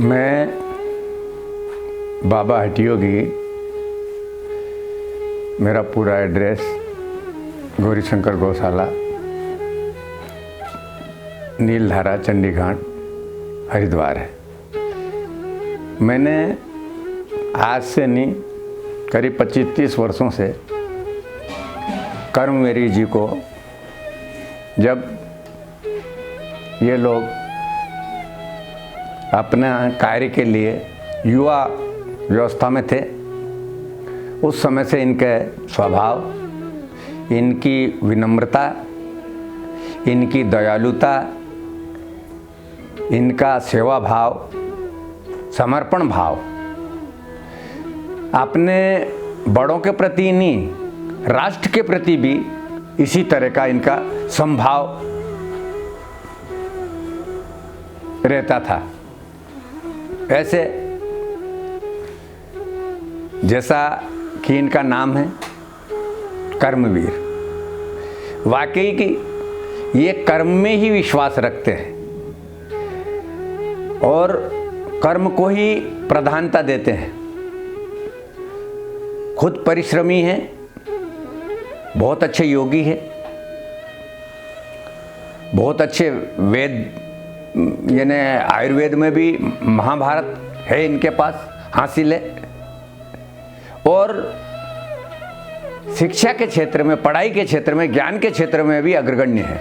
मैं बाबा हठयोगी, मेरा पूरा एड्रेस गौरीशंकर गौशाला, नीलधारा, चंडीगढ़, हरिद्वार है। मैंने आज से नहीं, करीब 25-30 वर्षों से कर्मवीर जी को, जब ये लोग अपने कार्य के लिए युवा व्यवस्था में थे, उस समय से इनके स्वभाव, इनकी विनम्रता, इनकी दयालुता, इनका सेवा भाव, समर्पण भाव, अपने बड़ों के प्रति नहीं, राष्ट्र के प्रति भी इसी तरह का इनका समभाव रहता था। ऐसे जैसा कि इनका नाम है कर्मवीर, वाकई कि ये कर्म में ही विश्वास रखते हैं और कर्म को ही प्रधानता देते हैं। खुद परिश्रमी हैं, बहुत अच्छे योगी हैं, बहुत अच्छे वेद यानी आयुर्वेद में भी महाभारत है इनके पास हासिल है, और शिक्षा के क्षेत्र में, पढ़ाई के क्षेत्र में, ज्ञान के क्षेत्र में भी अग्रगण्य है।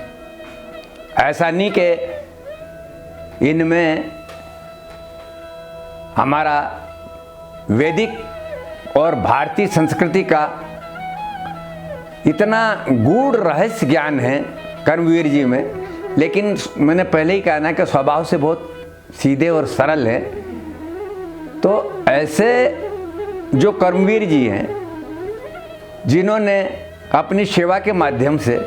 ऐसा नहीं कि इनमें हमारा वैदिक और भारतीय संस्कृति का इतना गूढ़ रहस्य ज्ञान है कर्मवीर जी में, लेकिन मैंने पहले ही कहा ना कि स्वभाव से बहुत सीधे और सरल है। तो ऐसे जो कर्मवीर जी हैं, जिन्होंने अपनी सेवा के माध्यम से,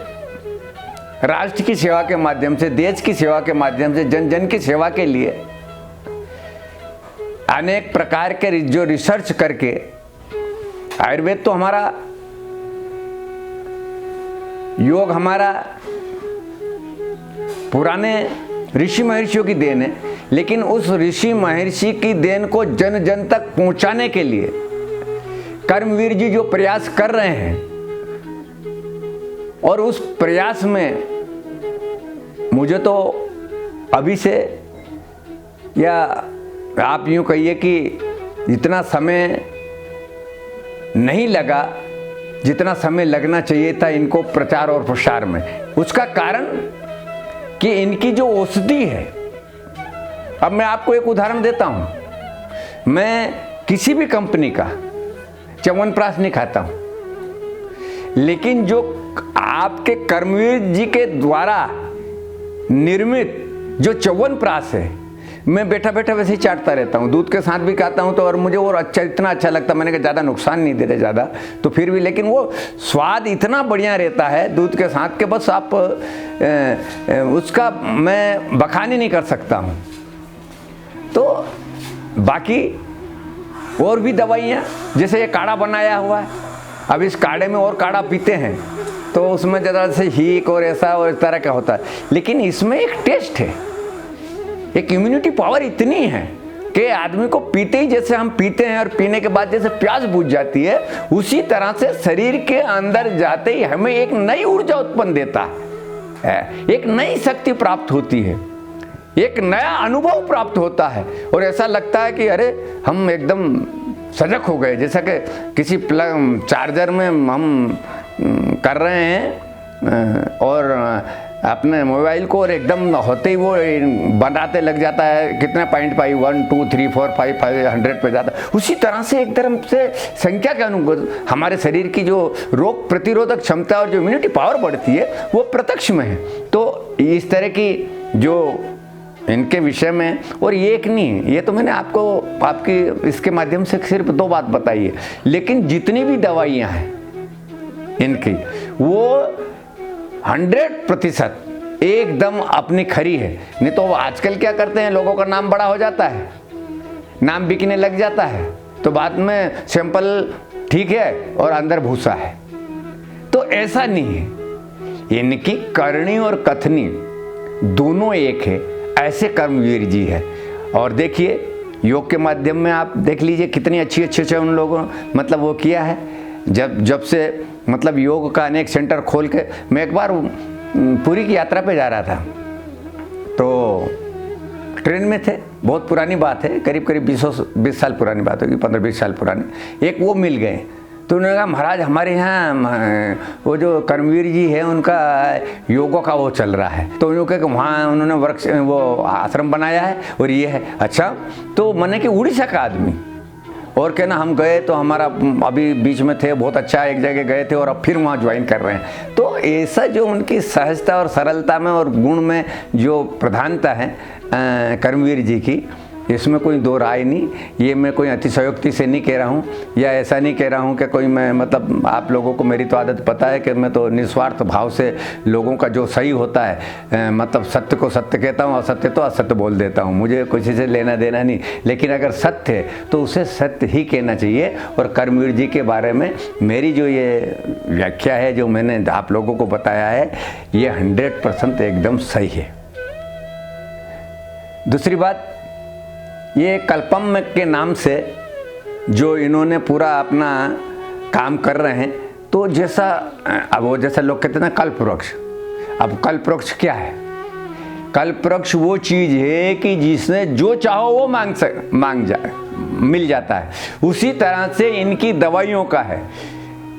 राष्ट्र की सेवा के माध्यम से, देश की सेवा के माध्यम से, जन जन की सेवा के लिए अनेक प्रकार के जो रिसर्च करके, आयुर्वेद तो हमारा, योग हमारा पुराने ऋषि महर्षियों की देन है, लेकिन उस ऋषि महर्षि की देन को जन जन तक पहुंचाने के लिए कर्मवीर जी जो प्रयास कर रहे हैं, और उस प्रयास में मुझे तो अभी से, या आप यूं कहिए कि इतना समय नहीं लगा जितना समय लगना चाहिए था इनको प्रचार और प्रसार में। उसका कारण कि इनकी जो औषधि है, अब मैं आपको एक उदाहरण देता हूं। मैं किसी भी कंपनी का च्यवनप्राश नहीं खाता हूं, लेकिन जो आपके कर्मवीर जी के द्वारा निर्मित जो च्यवनप्राश है, मैं बैठा बैठा वैसे ही चाटता रहता हूँ, दूध के साथ भी खाता हूँ। तो और मुझे वो अच्छा, इतना अच्छा लगता, मैंने कहा ज़्यादा नुकसान नहीं दे रहे ज़्यादा, तो फिर भी, लेकिन वो स्वाद इतना बढ़िया रहता है दूध के साथ के, बस आप उसका मैं बखान ही नहीं कर सकता हूँ। तो बाकी और भी दवाइयाँ, जैसे ये काढ़ा बनाया हुआ है, अब इस काढ़े में और काढ़ा पीते हैं तो उसमें ज़्यादा से हीक और ऐसा और इस तरह का होता है, लेकिन इसमें एक टेस्ट है, एक इम्यूनिटी पावर इतनी है कि आदमी को पीते ही, जैसे हम पीते हैं और पीने के बाद जैसे प्यास बुझ जाती है, उसी तरह से शरीर के अंदर जाते ही हमें एक नई ऊर्जा उत्पन्न देता है, एक नई शक्ति प्राप्त होती है, एक नया अनुभव प्राप्त होता है, और ऐसा लगता है कि अरे हम एकदम सजग हो गए, जैसा कि किसी प्लग चार्जर में हम कर रहे हैं और अपने मोबाइल को, और एकदम होते ही वो बनाते लग जाता है, कितने पॉइंट पाई, 1 2 3 4 5 500 पे जाता है। उसी तरह से एक तरह से संख्या के अनुगुण हमारे शरीर की जो रोग प्रतिरोधक क्षमता और जो इम्यूनिटी पावर बढ़ती है, वो प्रत्यक्ष में है। तो इस तरह की जो इनके विषय में, और ये एक नहीं, ये तो मैंने आपको आपकी इसके माध्यम से सिर्फ 2 बात बताई है, लेकिन जितनी भी दवाइयाँ हैं इनकी, वो 100% एकदम अपनी खरी है। नहीं तो आजकल क्या करते हैं, लोगों का नाम बड़ा हो जाता है, नाम बिकने लग जाता है, तो बाद में सैंपल ठीक है और अंदर भूसा है। तो ऐसा नहीं है, इनकी करनी और कथनी दोनों एक है, ऐसे कर्मवीर जी है। और देखिए योग के माध्यम में आप देख लीजिए कितनी अच्छी अच्छे उन लोगों मतलब वो किया है। जब से मतलब योग का अनेक सेंटर खोल के, मैं एक बार पुरी की यात्रा पे जा रहा था, तो ट्रेन में थे, बहुत पुरानी बात है, करीब 20 साल पुरानी बात होगी, 15-20 साल पुरानी। एक वो मिल गए, तो उन्होंने कहा महाराज हमारे यहाँ वो जो कर्मवीर जी है उनका योगा का वो चल रहा है, तो उन्होंने कहा कि वहाँ उन्होंने वो आश्रम बनाया है और ये है। अच्छा, तो मैंने कि उड़ीसा का आदमी, और कहना हम गए तो हमारा अभी बीच में थे, बहुत अच्छा एक जगह गए थे और अब फिर वहाँ ज्वाइन कर रहे हैं। तो ऐसा जो उनकी सहजता और सरलता में और गुण में जो प्रधानता है कर्मवीर जी की, इसमें कोई दो राय नहीं। ये मैं कोई अतिशयोक्ति से नहीं कह रहा हूँ, या ऐसा नहीं कह रहा हूँ कि कोई मैं मतलब आप लोगों को मेरी तो आदत पता है कि मैं तो निस्वार्थ भाव से लोगों का जो सही होता है मतलब सत्य को सत्य कहता हूँ, असत्य तो असत्य बोल देता हूँ, मुझे किसी से लेना देना नहीं। लेकिन अगर सत्य है तो उसे सत्य ही कहना चाहिए। और कर्मवीर जी के बारे में मेरी जो ये व्याख्या है, जो मैंने आप लोगों को बताया है, ये 100% एकदम सही है। दूसरी बात, ये कल्पम के नाम से जो इन्होंने पूरा अपना काम कर रहे हैं, तो जैसा अब वो जैसा लोग कहते हैं ना कल्प वृक्ष, अब कल्प वृक्ष क्या है? कल्प वृक्ष वो चीज़ है कि जिसने जो चाहो वो मिल जाता है। उसी तरह से इनकी दवाइयों का है,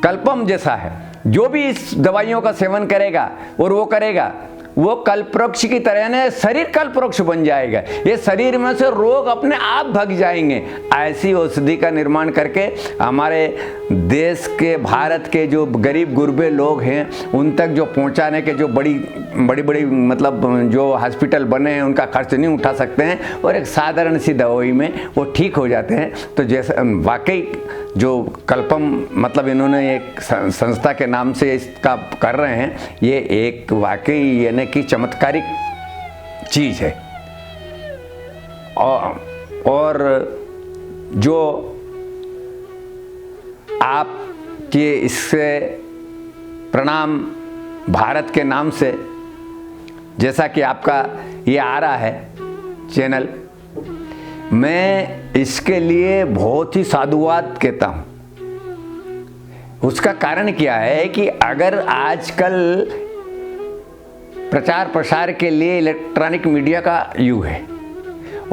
कल्पम जैसा है। जो भी इस दवाइयों का सेवन करेगा और वो करेगा, वो कल्पवृक्ष की तरह ने शरीर कल्पवृक्ष बन जाएगा। ये शरीर में से रोग अपने आप भाग जाएंगे। ऐसी औषधि का निर्माण करके हमारे देश के, भारत के जो गरीब गुरबे लोग हैं उन तक जो पहुंचाने के जो बड़ी मतलब जो हॉस्पिटल बने हैं उनका खर्च नहीं उठा सकते हैं, और एक साधारण सी दवाई में वो ठीक हो जाते हैं। तो जैसे वाकई जो कल्पम मतलब इन्होंने एक संस्था के नाम से इसका कर रहे हैं, ये एक वाकई यानी कि चमत्कारिक चीज़ है। और जो आपके इससे प्रणाम भारत के नाम से, जैसा कि आपका ये आ रहा है चैनल, मैं इसके लिए बहुत ही साधुवाद कहता हूँ। उसका कारण क्या है कि अगर आजकल प्रचार प्रसार के लिए इलेक्ट्रॉनिक मीडिया का युग है,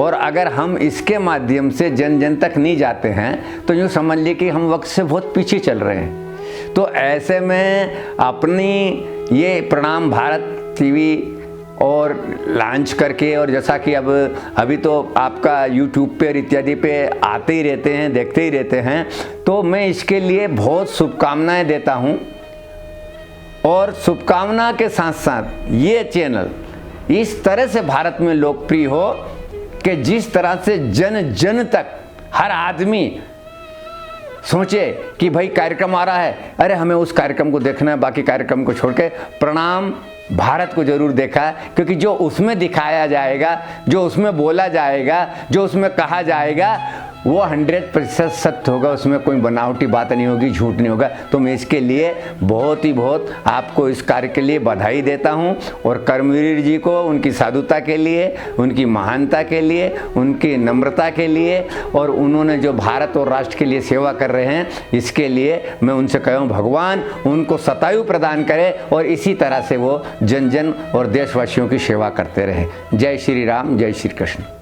और अगर हम इसके माध्यम से जन जन तक नहीं जाते हैं तो यूँ समझ लीजिए कि हम वक्त से बहुत पीछे चल रहे हैं। तो ऐसे में अपनी ये प्रणाम भारत टीवी और लॉन्च करके, और जैसा कि अब अभी तो आपका यूट्यूब पे और इत्यादि पे आते ही रहते हैं, देखते ही रहते हैं, तो मैं इसके लिए बहुत शुभकामनाएं देता हूं। और शुभकामना के साथ साथ ये चैनल इस तरह से भारत में लोकप्रिय हो कि जिस तरह से जन जन तक हर आदमी सोचे कि भाई कार्यक्रम आ रहा है, अरे हमें उस कार्यक्रम को देखना है, बाकी कार्यक्रम को छोड़ के प्रणाम भारत को जरूर देखा है। क्योंकि जो उसमें दिखाया जाएगा, जो उसमें बोला जाएगा, जो उसमें कहा जाएगा, वो 100% सत्य होगा, उसमें कोई बनावटी बात नहीं होगी, झूठ नहीं होगा। तो मैं इसके लिए बहुत आपको इस कार्य के लिए बधाई देता हूं। और कर्मवीर जी को उनकी साधुता के लिए, उनकी महानता के लिए, उनकी नम्रता के लिए, और उन्होंने जो भारत और राष्ट्र के लिए सेवा कर रहे हैं, इसके लिए मैं उनसे कहूँ भगवान उनको शतायु प्रदान करे और इसी तरह से वो जन जन और देशवासियों की सेवा करते रहे। जय श्री राम, जय श्री कृष्ण।